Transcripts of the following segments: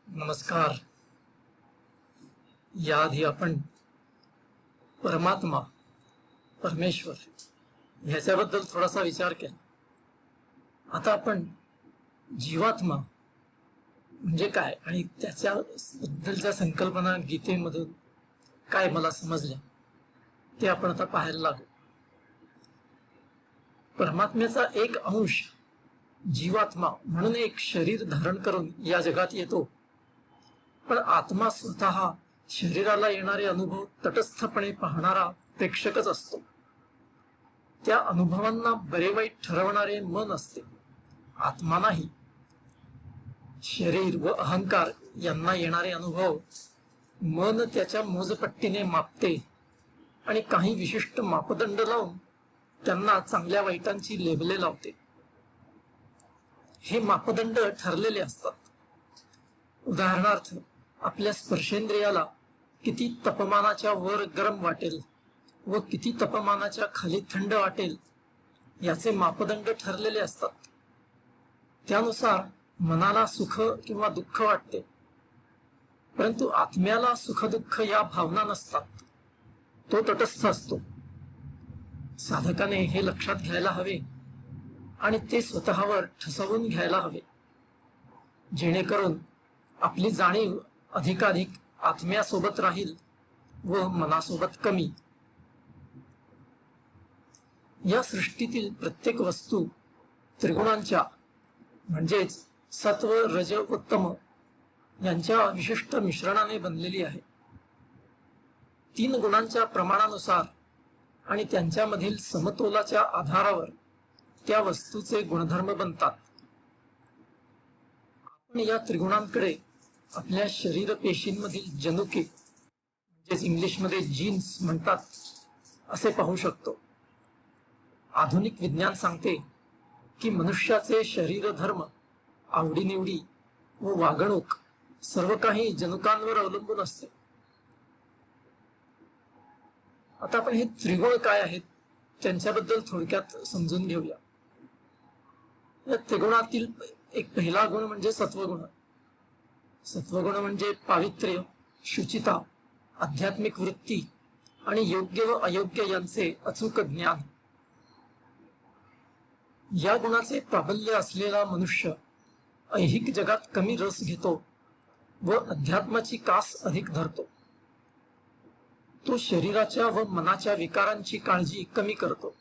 नमस्कार. याआधी आपण परमात्मा, परमेश्वर ह्याच्याबद्दल थोडासा विचार केला. आता आपण जीवात्मा म्हणजे काय आणि त्याच्याबद्दलच्या संकल्पना गीतेमधून काय मला समजल्या ते आपण आता पाहायला लागू. परमात्म्याचा एक अंश जीवात्मा म्हणून एक शरीर धारण करून या जगात येतो, पण आत्मा स्वतः शरीराला येणारे अनुभव तटस्थपणे पाहणारा प्रेक्षकच असतो. त्या अनुभवांना बरे वाईट ठरवणारे मन असते, आत्मा नाही. शरीर व अहंकार यांना येणारे अनुभव मन त्याच्या मोजपट्टीने मापते आणि काही विशिष्ट मापदंड लावून त्यांना चांगल्या वाईटांची लेबले लावते. हे मापदंड ठरलेले असतात. उदाहरणार्थ, आपल्या स्पर्शेंद्रियाला किती तापमानाच्या वर गरम वाटेल व किती तापमानाच्या खाली थंड वाटेल याचे मापदंड ठरलेले असतात. त्यानुसार मनाला सुख किंवा दुःख वाटते, परंतु आत्म्याला सुख दुःख या भावना नसतात. तो तटस्थ असतो. साधकाने हे लक्षात घ्यायला हवे आणि ते स्वतःवर ठसवून घ्यायला हवे, जेणेकरून आपली जाणीव अधिकाधिक आत्म्यासोबत राहील व मनासोबत कमी. या सृष्टीतील प्रत्येक वस्तू त्रिगुणांच्या म्हणजेच सत्व, रज व तम यांच्या विशिष्ट मिश्रणाने बनलेली आहे. तीन गुणांच्या प्रमाणानुसार आणि त्यांच्यामधील समतोलाच्या आधारावर त्या वस्तूचे गुणधर्म बनतात. आपण या त्रिगुणांकडे आपल्या शरीर पेशींमधील जनुके म्हणजेच इंग्लिशमध्ये जीन्स म्हणतात असे पाहू शकतो. आधुनिक विज्ञान सांगते की मनुष्याचे शरीर धर्म, आवडीनिवडी व वागणूक सर्व काही जनुकांवर अवलंबून असते. आता आपण हे त्रिगुण काय आहेत त्यांच्याबद्दल थोडक्यात समजून घेऊया. या त्रिगुणातील एक पहिला गुण म्हणजे सत्वगुण. सत्वगुण म्हणजे पावित्र्य, शुचिता, आध्यात्मिक वृत्ती आणि योग्य व अयोग्य यांचे अचूक ज्ञान. या गुणाचे प्राबल्य असलेला मनुष्य ऐहिक जगात कमी रस घेतो व अध्यात्माची कास अधिक धरतो. तो शरीराच्या व मनाच्या विकारांची काळजी कमी करतो,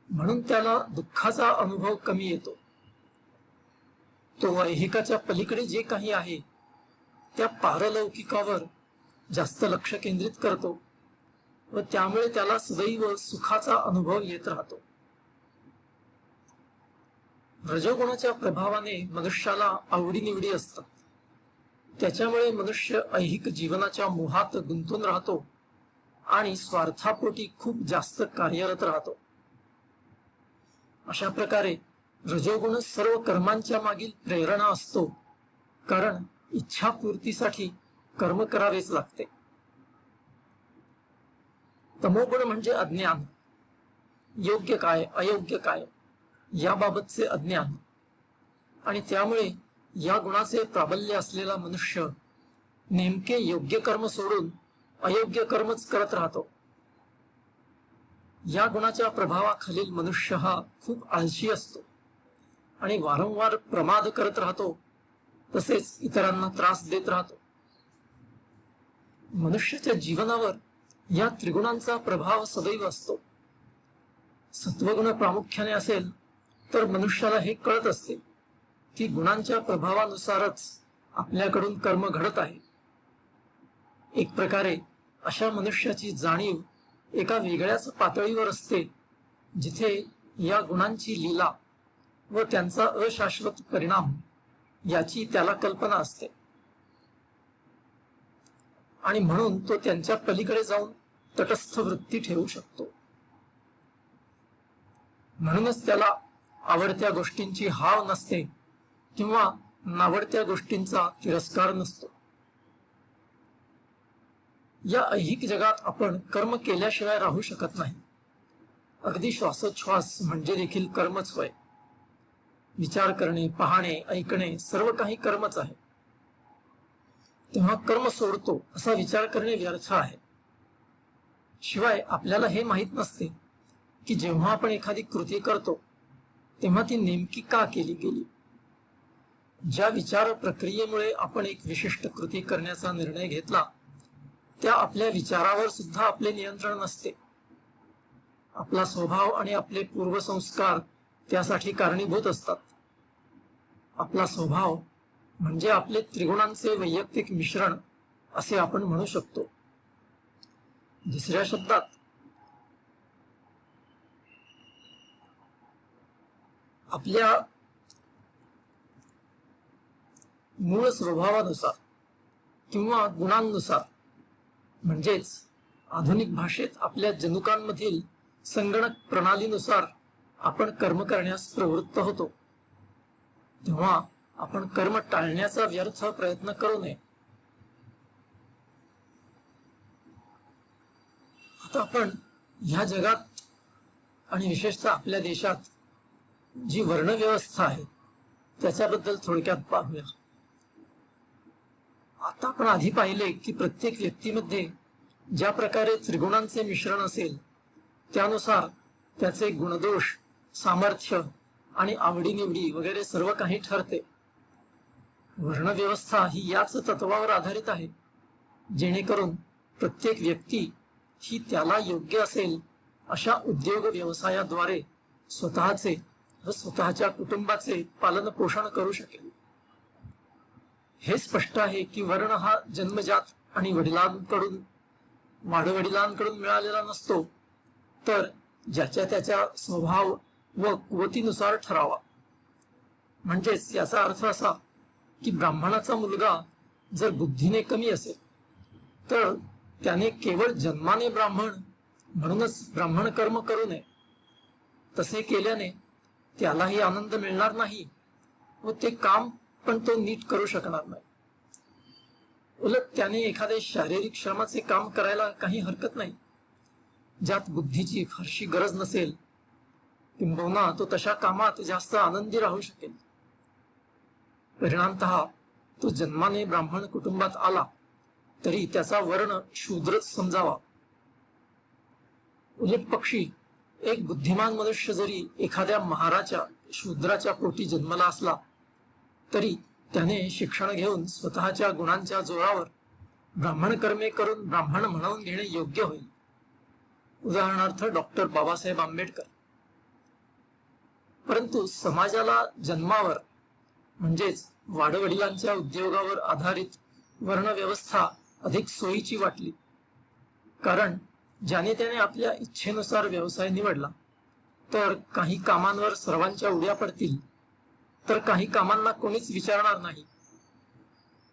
म्हणून त्याला दुःखाचा अनुभव कमी येतो. तो ऐहिकाच्या पलीकडे जे काही आहे त्या पारलौकिकावर जास्त लक्ष केंद्रित करतो व त्यामुळे त्याला सदैव सुखाचा अनुभव येत राहतो. रजोगुणाच्या प्रभावाने मनुष्याला आवडीनिवडी असतात. त्याच्यामुळे मनुष्य ऐहिक जीवनाच्या मोहात गुंतून राहतो आणि स्वार्थापोटी खूप जास्त कार्यरत राहतो. अशा प्रकारे रजोगुण सर्व कर्मांच्या मागील प्रेरणा असतो, कारण इच्छापूर्तीसाठी कर्म करावेच लागते. तमोगुण म्हणजे अज्ञान, योग्य काय अयोग्य काय याबाबतचे अज्ञान, आणि त्यामुळे या गुणाचे प्राबल्य असलेला मनुष्य नेमके योग्य कर्म सोडून अयोग्य कर्मच करत राहतो. या गुणाच्या प्रभावाखालील मनुष्य हा खूप आळशी असतो आणि वारंवार प्रमाद करत राहतो, तसेच इतरांना त्रास देत राहतो. मनुष्याच्या जीवनावर या त्रिगुणांचा प्रभाव सदैव असतो. सत्वगुण प्रामुख्याने असेल तर मनुष्याला हे कळत असते की गुणांच्या प्रभावानुसारच आपल्याकडून कर्म घडत आहे. एक प्रकारे अशा मनुष्याची जाणीव एका वेगळ्याच पातळीवर असते, जिथे या गुणांची लीला व त्यांचा अशाश्वत परिणाम याची त्याला कल्पना असते, आणि म्हणून तो त्यांच्या पलीकडे जाऊन तटस्थ वृत्ती ठेवू शकतो. म्हणूनच त्याला आवडत्या गोष्टींची हाव नसते किंवा नावडत्या गोष्टींचा तिरस्कार नसतो. या ऐहिक जगात आपण कर्म केल्याशिवाय राहू शकत नाही. अगदी श्वासोच्छ्वास म्हणजे देखील कर्मच होय. विचार करणे, पाहणे, ऐकणे सर्व काही कर्मच आहे. तेव्हा कर्म सोडतो असा विचार करणे व्यर्थ आहे. शिवाय आपल्याला हे माहीत नसते की जेव्हा आपण एखादी कृती करतो तेव्हा ती नेमकी का केली गेली. ज्या विचार प्रक्रियेमुळे आपण एक विशिष्ट कृती करण्याचा निर्णय घेतला त्या आपल्या विचारावर सुद्धा आपले नियंत्रण नसते. आपला स्वभाव आणि आपले पूर्वसंस्कार त्यासाठी कारणीभूत असतात. आपला स्वभाव म्हणजे आपले त्रिगुणांचे वैयक्तिक मिश्रण असे आपण म्हणू शकतो. दुसऱ्या शब्दात आपल्या मूळ स्वभावानुसार किंवा गुणांनुसार, म्हणजेच आधुनिक भाषेत आपल्या जनुकांमधील संगणक प्रणालीनुसार आपण कर्म करण्यास प्रवृत्त होतो. तेव्हा आपण कर्म टाळण्याचा व्यर्थ प्रयत्न करू नये. आता आपण ह्या जगात आणि विशेषतः आपल्या देशात जी वर्णव्यवस्था आहे त्याच्याबद्दल थोडक्यात पाहूया. आता आपण आधी पाहिले की प्रत्येक व्यक्तीमध्ये ज्या प्रकारे त्रिगुणांचे मिश्रण असेल त्यानुसार त्याचे गुणदोष, सामर्थ्य आणि आवडीनिवडी वगैरे सर्व काही ठरते. वर्णव्यवस्था ही याच तत्वावर आधारित आहे, जेणेकरून प्रत्येक व्यक्ती ही त्याला योग्य असेल अशा उद्योग व्यवसायाद्वारे स्वतःचे व स्वतःच्या कुटुंबाचे पालन पोषण करू शकेल. हे स्पष्ट आहे की वर्ण हा जन्मजात आणि वाडवडिलांकडून मिळालेला नसतो, तर ज्याच्या त्याच्या स्वभाव व कुवतीनुसार ठरावा. म्हणजेच याचा अर्थ असा की ब्राह्मणाचा मुलगा जर बुद्धीने कमी असेल तर त्याने केवळ जन्माने ब्राह्मण म्हणूनच ब्राह्मण कर्म करू नये. तसे केल्याने त्यालाही आनंद मिळणार नाही व ते काम पण तो नीट करू शकणार नाही. उलट त्याने एखादे शारीरिक श्रमाचे काम करायला काही हरकत नाही, ज्यात बुद्धीची फारशी गरज नसेल. किंबहुना तो तशा कामात जास्त आनंदी राहू शकेल. परिणामतः तो जन्माने ब्राह्मण कुटुंबात आला तरी त्याचा वर्ण शूद्रच समजावा. उलट पक्षी एक बुद्धिमान मनुष्य जरी एखाद्या महाराच्या शूद्राच्या पोटी जन्माला असला तरी त्याने शिक्षण घेऊन स्वतःच्या गुणांच्या जोरावर ब्राह्मण कर्मे करून ब्राह्मण म्हणवून घेणे योग्य होईल. उदाहरणार्थ डॉक्टर बाबासाहेब आंबेडकर. परंतु समाजाला जन्मावर म्हणजेच वाडवडिलांच्या उद्योगावर आधारित वर्णव्यवस्था अधिक सोयीची वाटली, कारण ज्याने त्याने आपल्या इच्छेनुसार व्यवसाय निवडला तर काही कामांवर सर्वांच्या उड्या पडतील, तर काही कामांना कोणीच विचारणार नाही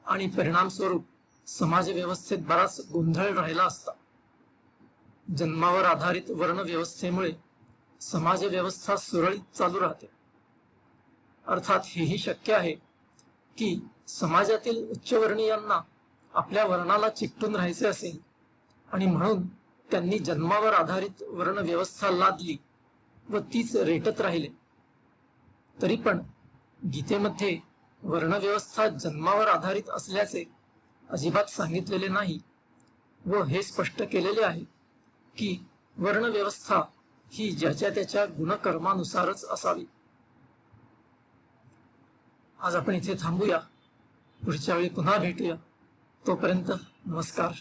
आणि परिणामस्वरूप समाज व्यवस्थेत बराच गोंधळ राहिला असता. जन्मावर आधारित वर्ण व्यवस्थेमुळे समाज व्यवस्था सुरळीत चालू राहते. अर्थात हेही शक्य आहे की समाजातील उच्चवर्णीयांना आपल्या वर्णाला चिकटून राहायचे असेल आणि म्हणून त्यांनी जन्मावर आधारित वर्ण व्यवस्था लादली व तीच रेटत राहिले. तरी पण गीतेमध्ये वर्णव्यवस्था जन्मावर आधारित असल्याचे अजिबात सांगितलेले नाही व हे स्पष्ट केलेले आहे की वर्णव्यवस्था ही ज्याच्या त्याच्या गुणकर्मानुसारच असावी. आज आपण इथे थांबूया. पुढच्या वेळी पुन्हा भेटूया. तोपर्यंत नमस्कार.